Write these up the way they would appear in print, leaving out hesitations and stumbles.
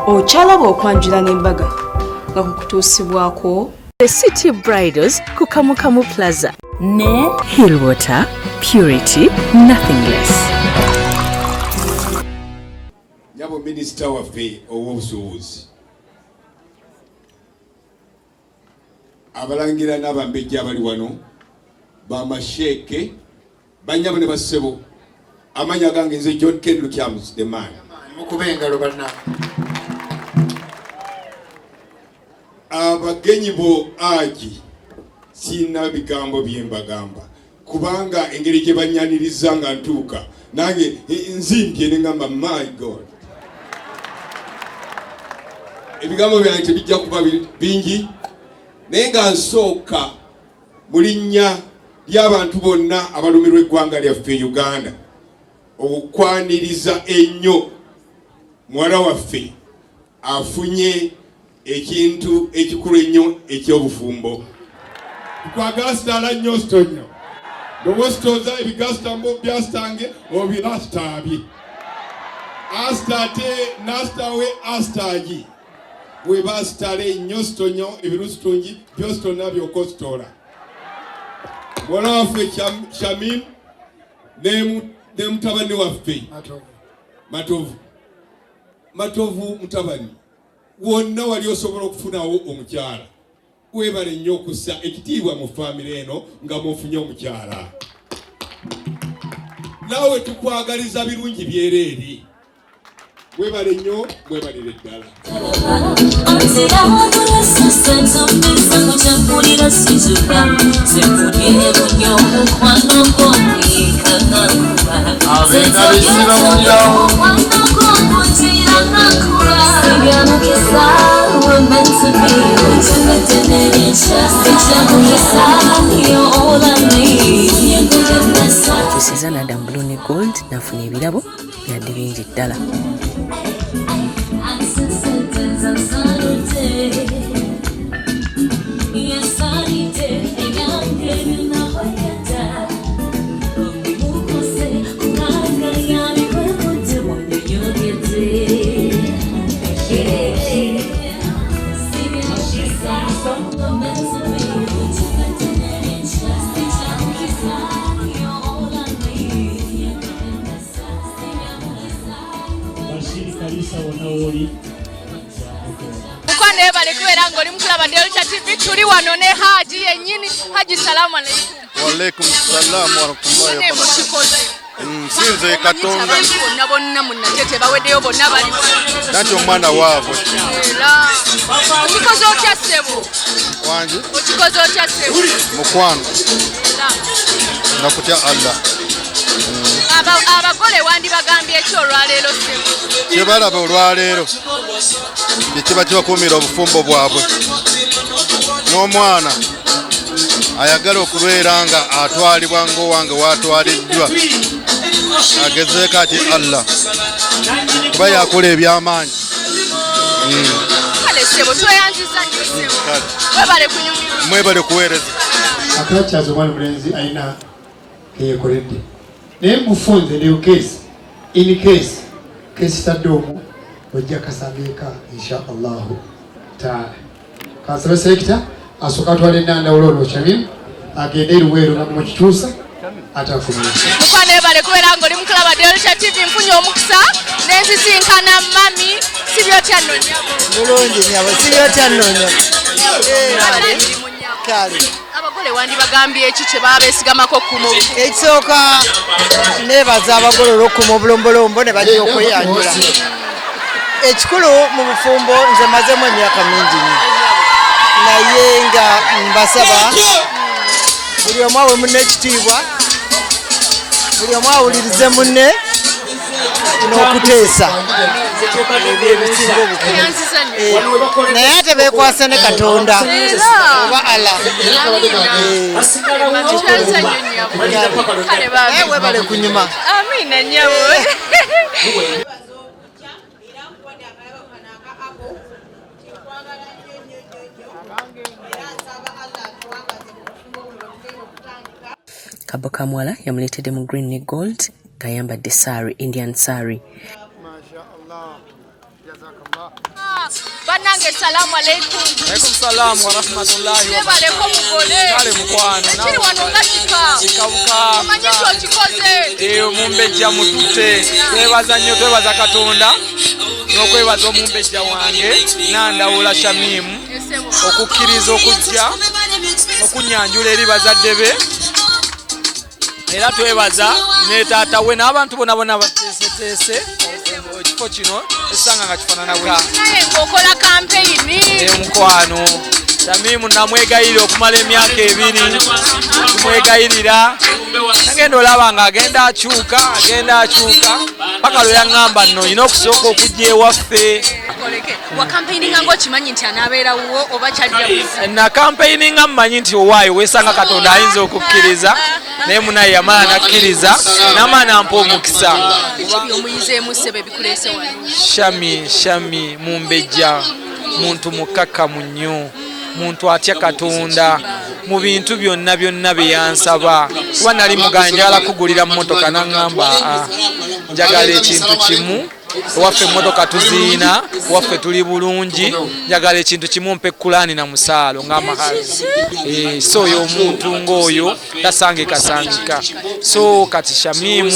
Ochalaba okwanjula n'embaga nga kukutuusibwako The City Bridals ku Kamukamu Plaza ne Hillwater Purity Nothing Less. Nyabo Minister waffe ow'obusuubuzi abalangira n'abambejja abali wano bamasheeke banyabo ne bassebo amanya gange nze John Kendrick Kyams the man mukubengalo banna abagenyi bo aji sina bigambo byembagamba kubanga engeri gye banyaniriza nga ntuuka nange nzimbye ne ngamba my God ebigambo byange bijja kuba bingi naye nga nsooka mu linnya ly'abantu bonna abalumirwa eggwanga lyaffe Uganda okukwaniriza ennyo muwala waffe afunye ekintu ekikulu ennyo eky'obufumbo twagasitala nnyo sitonyo nobwositooza ebigasita byasitange obirasitabye asitate nasitawe asitagi we basitale nnyo sitonyo ebirusitungi byositona byokositola mwana waffe Shamim ne mutabani waffe Matovu mutabani wonna wali osobola okufunawo omukyala webale nnyo okussa ekitiibwa mu famire eno nga mufunye omukyala nawe tukwagaliza birungi byereeri webale nnyo mwebalire ddala Tusiza Nandawula Gold nafuna ebirabo byadde bingi ddala. Mukwane bale kubera ngoli mukulaba Delta TV tuli wano ne Haji yennyini. Haji salamu alaykum. Wa alaykum salaam wa rahmatullahi wa barakatuh. Nsinze Katonda. Bonna munnatete baweddeyo bonna bali. Nakyo omwana waabwe. Era. Okikoze otya ssebo? Wanje? Okikoze otya ssebo? Mukwano. Nakutya Allah. Abagole wandi bagambye ekyo olwaleero ssebo. Kye balaba olwaleero. Ekiba kibakuumira obufumbo bwabwe. N'omwana ayagala okubeera nga atwalibwa ng'owange waatwaliddwa agezeeko ati Allah kuba yakola eby'amaanyi. Kale ssebo tweyanziza nnyo ssebo. Mwebale kunyumirwa. Mwebale kuweereza. akakyaza omwana omulenzi alina keyekoledde naye mufunze neyo keesi in case keesi tadde omwo ojja kasambiika insha allahu taala kansaba sekita asooka atwala Nandawula olwo Shamim agende eruweero namukituusa atafumye mukwane bale kubera ngoli mukulaba Delta TV mfunye omukisa nenzisinkana mami sibyotya nnonya bulungi nyabo sibyotya nnonya kale abagole wandi bagambye eki kye baba beesigamako okukuma obufumbo ekisooka neebaza abagole olw'okukuma obulombolombo ne bajja okweyanjula ekikulu mu bufumbo nze mazemu emyaka mingi nnyo naye nga mbasaba buli omu awe munne ekitiibwa buli omu awulirize munne n'okuteesa ebyo ebisinga obukulu naye ate beekwase ne Katonda oba Allah naye webale kunyuma amina nnyabo Kabo Kamwala yamuleetedde mu green ne gold ng'ayambadde sari Indian sari. Masha Allah. Banange salamu alaikum. Alaikum salam wa rahmatullahi wa barakatuh. Baleko mugole. Kale mukwano. Ekiri wano ngakika. Kikabuka. Omanyiko kikoze. Omumbejja mutute. Twebaza nnyo twebaza Katonda. N'okwebaza omumbejja wange Nandawula Shamim okukkiriza okujja okunyanjula eri bazadde be. Era twebaza ne taata we n'abantu bonna bateeseteese ekifo kino esanga nga kifaanana bwe. Naye ng'okola kampeyini. Mukwano Shamim namwegayirira okumala emyaka 2 tumwegayirira nagenda olaba nga agenda akyuka paka lwe yaŋŋamba nno olina okusooka okujja ewaffe. Wa campaigninga ng'okimanyi nti anaabeerawo oba kyajja na campaigninga mmanyi nti owaayo weesanga Katonda ayinza okukkiriza naye munaye yamala nakkiriza n'amaana ampa omukisa. omuyizeemu ssebe bikuleese wano. Shami Mumbejja muntu mukkakkamu nnyo, muntu atya Katonda mu bintu byonna bye yansaba. Kuba nali muganjala kugulira mmotoka n'aŋŋamba njagala ekintu kimu waffe emmotoka tuziina waffe tuli bulungi njagala ekintu kimu mpe Kulaani na musaalo ng'amahazi. So oyo omuntu ng'oyo tasangika. So kati Shamimu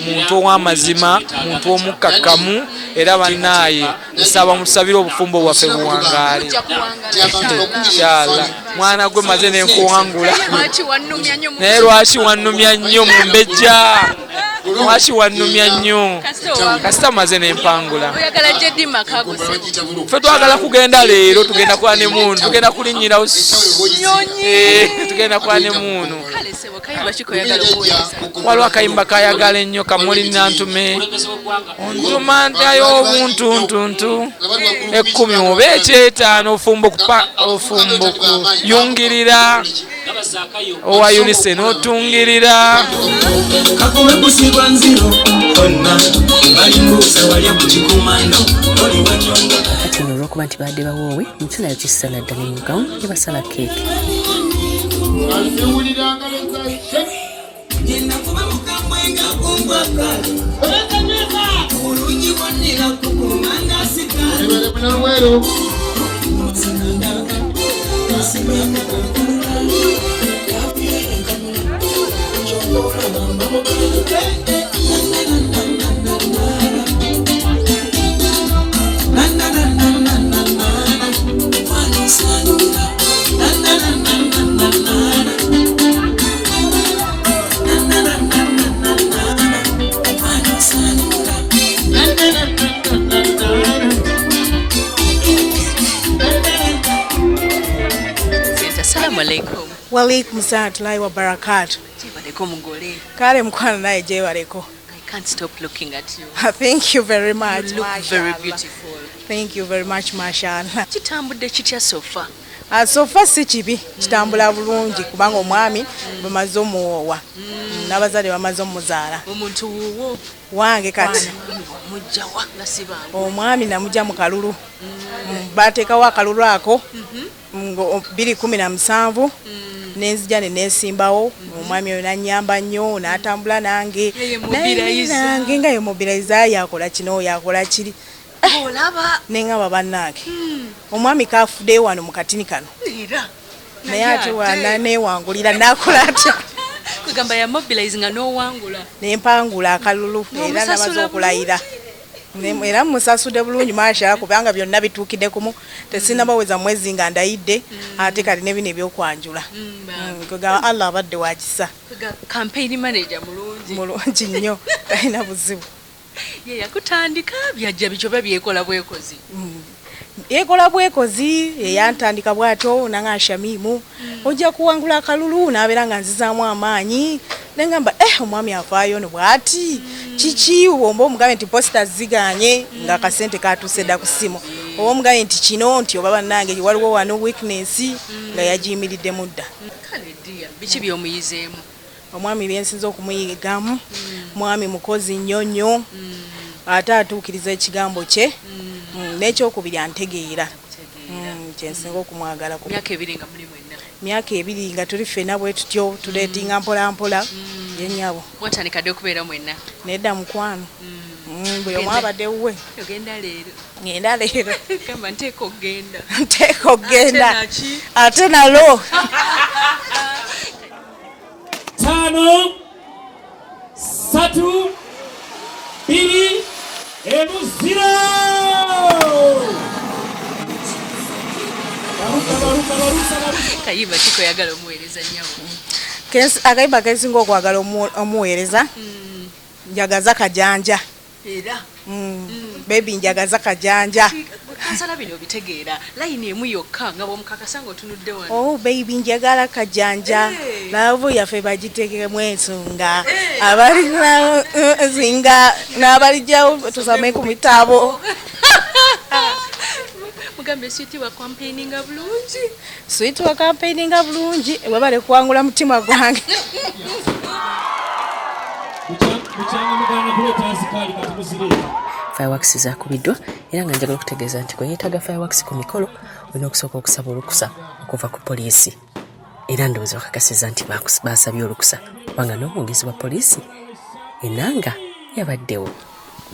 muntu ow'amazima, muntu omukkakkamu era bannaaye nsaba musabire obufumbo bwaffe buwangaale. Inshallah mwana gwe maze nenkuwangula naye lwaki wannumya nnyo Mumbejja? Lwaki wannumya nnyo? Kasita maze nempangula. Ffe twagala kugenda leero tugenda kwa ne muntu tugenda kulinnyira tugenda kwa ne muntu. Waliwo akayimba kayagala ennyo kamuli nantume ontuma ntayo obuntuntuntu 10 oba 5 ofumbo kuyungirira owayulise n'otungirira. Kati ono olw'okuba nti badde bawoowe mu kiseera kisala ddala emugawo ne basala keeke. Walaikum salam wa barakatuh. Kale mukwana naye je baleko. I can't stop looking at you. Thank you very much. You look very beautiful. Thank you very much, mashallah. Kitambudde kitya sofa? Sofa si kibi, kitambula bulungi kubanga omwami bamaze omuwoowa. N'abazadde bamaze omuzaala. Omuntu wuwo wange kati mujja wa nasiba. Omwami namujja mu kalulu. Bateekawo akalulu ako 2017 nenzija ne nesimbawo omwami oyo nanyamba nnyo n'atambula nange nga ye mobilizer yakola kino yakola kiri olaba nengamba bannange omwami kafudde wano mu katini kano naye ate wana newangulira nakola atya kugamba ya mobilize nga n'owangula nempangula akalulu era nabaze okulayira era musasude bulungi mashallah kubanga byonna bituukidde kumu tesina baweza mwezi nga ndayidde ate kali nebino ebyokwanjula kuga Allah abadde wakisa campaign manager mulungi nnyo talina buzibu ye yakutandika byajja bicoba byekola bwekozi yekola bwekozi yantandika bwato nanga Shamimu ojja kuwangula akalulu nabeera nga nzizaamu amaanyi nengamba omwami afaayo ne bwati kiki womba omugabe nti posta ziganye nga kasente katuse dda ku ssimu oba omugabe nti kino nti oba bannange waliwo wano weakness nga yagiyimiridde mudda kale dia biki byomuyizeemu omwami byensinza okumuyigamu mwami mukozi nnyonnyo ate atuukiriza ekigambo kye n'ekyokubiri antegeera kyensinga okumwagala ku myaka 2 nga tuli ffenna bwe tutyo tuleetinga mpola mpola yenyabo mwatandika dde okubeera mwenna nedda mukwano bwe mwabadde uwe ogenda leero ngenda leero kamba nteeko ogenda nteeko ogenda ate nalo 5 3 2 kayimba kikoyagala omuweereza nyawo akayimba kesinga okwagala omuweereza njagaza kajanja era baby njagaza kajanja kansala bino obitegeera layini emu yokka nga bwomukakasa ng'otunudde wano oh baby njagala kajanja laavu yaffe bagitekemu ensonga abalina zinga n'abalijjawo tusame ku mitabo mugambe switi wa campaigninga bulungi switi wa campaigninga bulungi webale kuwangula mutima gwange fireworks zakubiddwa era nga njagala okutegeeza nti kwe yeetaaga fireworks ku mikolo olina okusooka okusaba olukusa okuva ku poliisi era ndowooza bakakasiza nti baasabye olukusa kubanga n'omwogezi wa poliisi enanga yabaddewo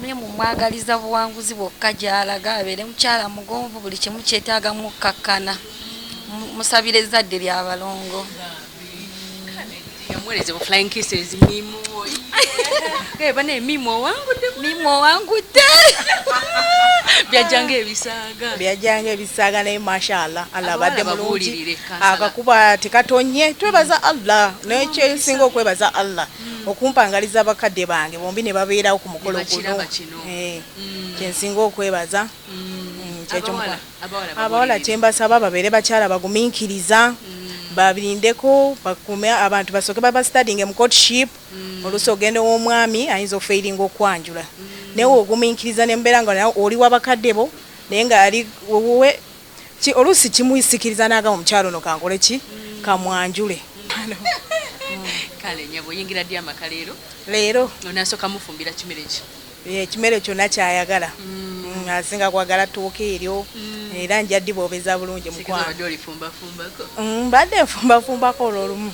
mwe mumwagaliza buwanguzi bwokka gy'alaga abeere mukyala mugonvu buli kimu kyetaagamu okkakkana musabire ezzadde ly'abalongo yamwereze bu flying kisses mimo bane mimo owangudde byajjanga ebisaaga naye mashallah Allah badde mulungi akakuba tekatonye twebaza Allah n'ekyesinga okwebaza Allah okumpangaliza bakadde bange bombi ne babeerawo ku mukolo guno kyensinga okwebaza abawala kyembasaba babeere bakyala bagumiikiriza babirindeko bakume abantu basoke baba studying mu courtship oluso ogende w'omwami ayinza okufeiringa okwanjula newe ogumiikiriza nembeera nga oli wabakaddebo naye nga ali wowe olusi kimuyisikiriza naaga omukyalo ono kankole ki kamwanjule kale nyabo yingira ddi amaka leero onasooka mufumbira kimere ki ekimere kyonna kyayagala asinga kwagala ttuuka eryo era njaddi bwobeza bulungi mbadde nfumbafumbako olwolumu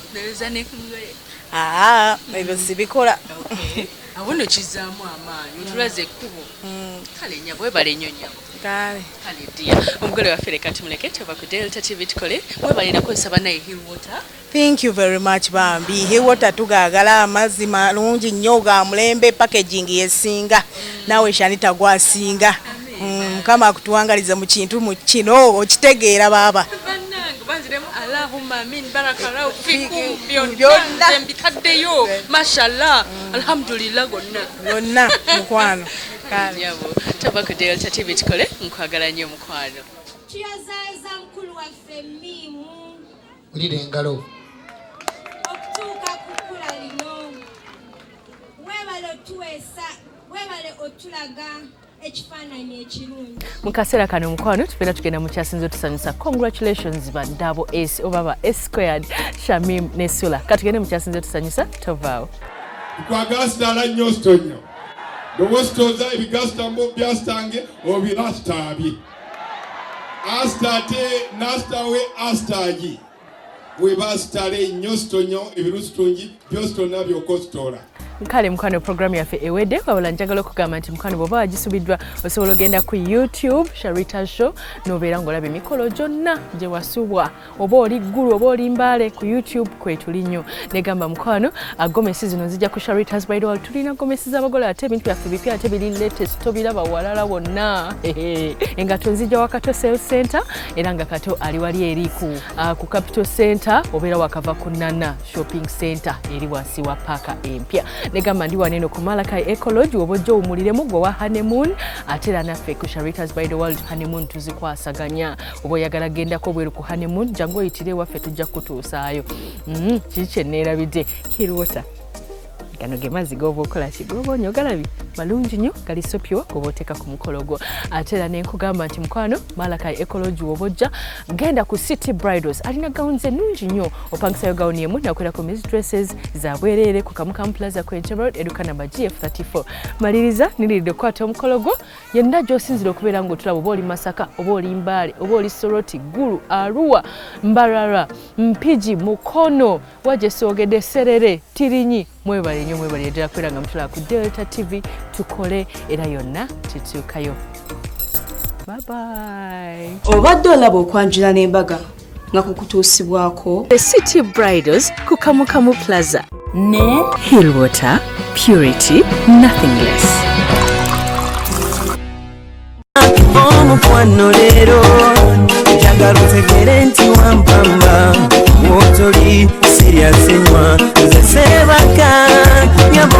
ebyo sibikola awono kizaamu amaanyi otulaze ekkubo kale nyabo webale nnyo nyabo kale ddiya omugole waffe leka tumuleke tuva ku Delta TV tukole webale nakozesa bannaye Hill Water. Thank you very much bambi. Hill Water tugaagala amazzi malungi nnyo ga mulembe packaging yesinga nawe Shanita gwasinga kama akutuwangaliza mu kintu mu kino okitegeera baba banziremu Allahumma amin barakallahu fikum byonna mbikaddeyo mashallah alhamdulillah gonna mukwano kale yabo tabaka Delta TV tukole nkwagala nnyo mukwano tuyazaza mukulu waffe mimu ulire engalo okutuuka kukula lino webale otuweesa webale otulaga ekifaananyi ekirungi mu kaseera kano mukwano tubeera tugenda mu kyasinze tusanyusa congratulations ba double S oba ba S squared Shamim ne Sula katugende mu kyasinze tusanyusa tovaawo kwagala sidala nnyo sitonyo dowositoza ebigastambo byastange obirastabye astate nastawe astagi webasitale nnyo sitonyo ebirusitungi byositona byokositola kale mukwano program yaffe ewedde wabula njagala okugamba nti mukwano bw'oba wagisubiddwa osobola ogenda ku YouTube Sharita's Show n'obeera ng'olaba emikolo gyonna gye wasubwa oba oli ggulu oba oli mbaale ku YouTube kwetuli nnyo negamba mukwano gomesi zino zijja ku Sharita's Bridal tulina gomesi z'abagole ate ebintu byaffe bipya ate biri latest tobiraba walala wonna engato nzijja wakato sales center era nga kato ali wali eri ku Capital Center obeera wakava ku Nana shopping center eri wansi wa paaka empya negamba ndi waneno ku Malakai Ecology obojja omuliremu gwe wa honeymoon ate era naffe ku Sharita's Bridal World honeymoon tuzikwasaganya oba oyagala gendako bweru ku honeymoon jangu oyitire waffe tujja kutuusaayo kiki kyenneerabidde Hill Water gano ge mazzi g'oba okola ki g'oba onyogalabi malungi nnyo gali sopyo g'oba oteeka ku mukolo gwo ate era ne nkugamba nti mukwano Malakai Ecology w'obojja genda ku City Bridals alina gawuni ennungi nnyo opangisayo gawuni emu nakolera Miss Dresses za bwereere ku Kamukamu Plaza Quench Road eduka namba GF34 maliriza niriridde okukwata omukolo gwo yenna gy'osinzira okubeera ng'otulaba oba oli Masaka oba oli Mbaale oba oli Soroti Gulu Arua Mbarara Mpigi Mukono Wajesoogedde Serere Tirinyi mwebale nnyo mwebale ddala kwera nga mutula ku Delta TV tukole era yonna tutuukayo. Bye bye. Obadde olaba okwanjula n'embaga nga kukutuusibwako The City Bridals ku Kamukamu Plaza ne Hillwater Purity Nothing Less. Omukwano leero njagala otegere nti wampamba wotoli serious nnyo nze seebaka nyabo